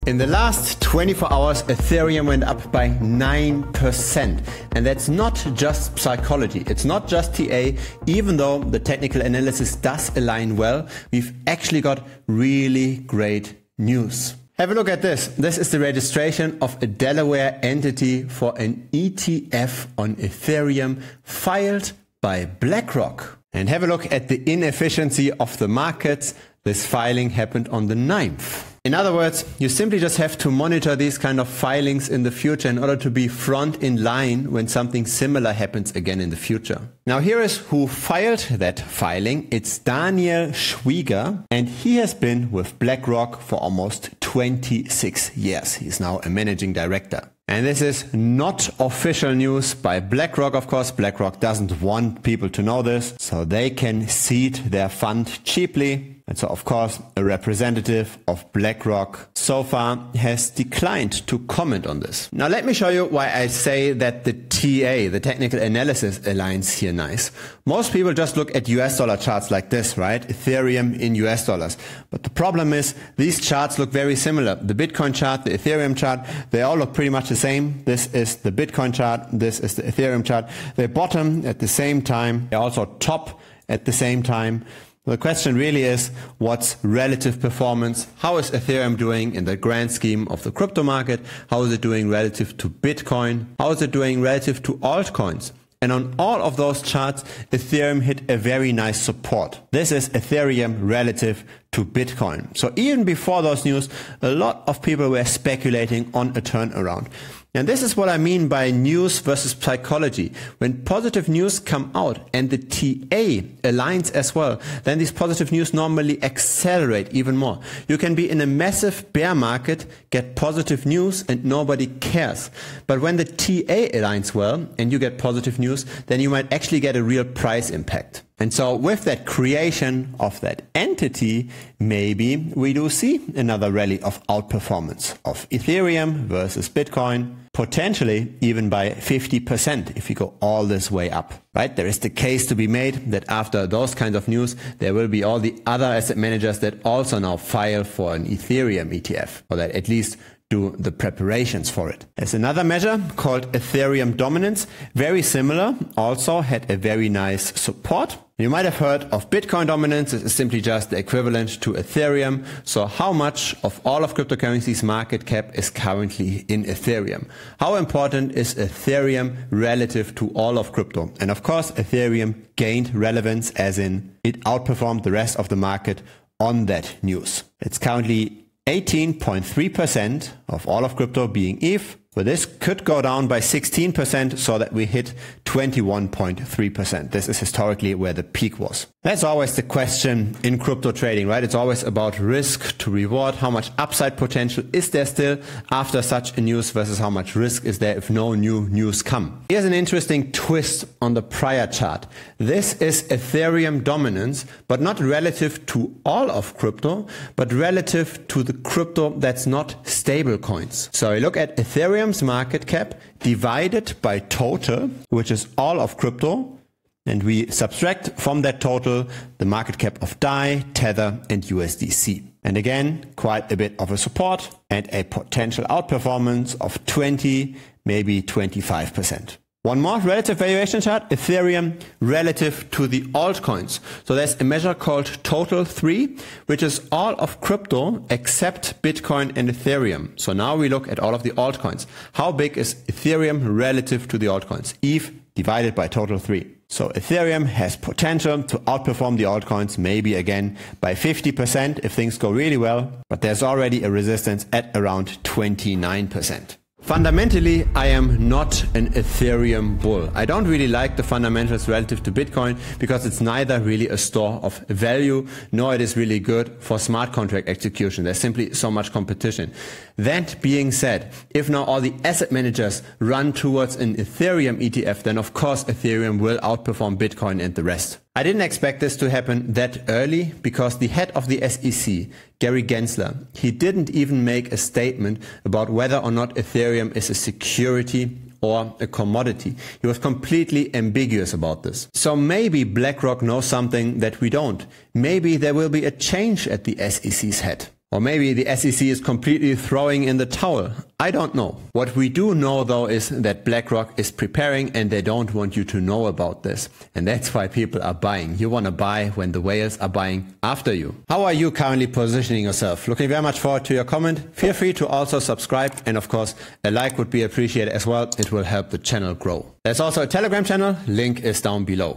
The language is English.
In the last 24 hours, Ethereum went up by 9%. And that's not just psychology. It's not just TA. Even though the technical analysis does align well, we've actually got really great news. Have a look at this. This is the registration of a Delaware entity for an ETF on Ethereum filed by Blackrock. And have a look at the inefficiency of the markets. This filing happened on the 9th. In other words, you simply just have to monitor these kind of filings in the future in order to be front in line when something similar happens again in the future. Now here is who filed that filing. It's Daniel Schwieger, and he has been with BlackRock for almost 26 years. He's now a managing director. And this is not official news by BlackRock, of course. BlackRock doesn't want people to know this, so they can seed their fund cheaply. And so, of course, a representative of BlackRock so far has declined to comment on this. Now, let me show you why I say that the TA, the technical analysis, aligns here nice. Most people just look at US dollar charts like this, right? Ethereum in US dollars. But the problem is these charts look very similar. The Bitcoin chart, the Ethereum chart, they all look pretty much the same. This is the Bitcoin chart. This is the Ethereum chart. They bottom at the same time. They also top at the same time. The question really is, what's relative performance? How is Ethereum doing in the grand scheme of the crypto market? How is it doing relative to Bitcoin? How is it doing relative to altcoins? And on all of those charts, Ethereum hit a very nice support. This is Ethereum relative to Bitcoin. So even before those news, a lot of people were speculating on a turnaround. And this is what I mean by news versus psychology. When positive news come out and the TA aligns as well, then these positive news normally accelerate even more. You can be in a massive bear market, get positive news and nobody cares. But when the TA aligns well and you get positive news, then you might actually get a real price impact. And so with that creation of that entity, maybe we do see another rally of outperformance of Ethereum versus Bitcoin, potentially even by 50% if we go all this way up, right? There is the case to be made that after those kinds of news, there will be all the other asset managers that also now file for an Ethereum ETF, or that at least do the preparations for it. There's another measure called Ethereum dominance, very similar, also had a very nice support. You might have heard of Bitcoin dominance. This is simply just the equivalent to Ethereum. So how much of all of cryptocurrencies market cap is currently in Ethereum? How important is Ethereum relative to all of crypto? And of course, Ethereum gained relevance as in it outperformed the rest of the market on that news. It's currently 18.3% of all of crypto being ETH. But this could go down by 16% so that we hit 21.3%. This is historically where the peak was. That's always the question in crypto trading, right? It's always about risk to reward. How much upside potential is there still after such a news versus how much risk is there if no new news come? Here's an interesting twist on the prior chart. This is Ethereum dominance, but not relative to all of crypto, but relative to the crypto that's not stable coins. So you look at Ethereum's market cap divided by total, which is all of crypto, and we subtract from that total the market cap of DAI, Tether and USDC. And again, quite a bit of a support and a potential outperformance of 20, maybe 25%. One more relative valuation chart, Ethereum relative to the altcoins. So there's a measure called Total 3, which is all of crypto except Bitcoin and Ethereum. So now we look at all of the altcoins. How big is Ethereum relative to the altcoins? ETH divided by Total 3. So Ethereum has potential to outperform the altcoins, maybe again by 50% if things go really well, but there's already a resistance at around 29%. Fundamentally, I am not an Ethereum bull. I don't really like the fundamentals relative to Bitcoin because it's neither really a store of value, nor it is really good for smart contract execution. There's simply so much competition. That being said, if now all the asset managers run towards an Ethereum ETF, then of course Ethereum will outperform Bitcoin and the rest. I didn't expect this to happen that early because the head of the SEC, Gary Gensler, he didn't even make a statement about whether or not Ethereum is a security or a commodity. He was completely ambiguous about this. So maybe BlackRock knows something that we don't. Maybe there will be a change at the SEC's head. Or maybe the SEC is completely throwing in the towel. I don't know. What we do know though is that Blackrock is preparing and they don't want you to know about this. And that's why people are buying. You want to buy when the whales are buying after you. How are you currently positioning yourself? Looking very much forward to your comment. Feel free to also subscribe, and of course a like would be appreciated as well. It will help the channel grow. There's also a Telegram channel. Link is down below.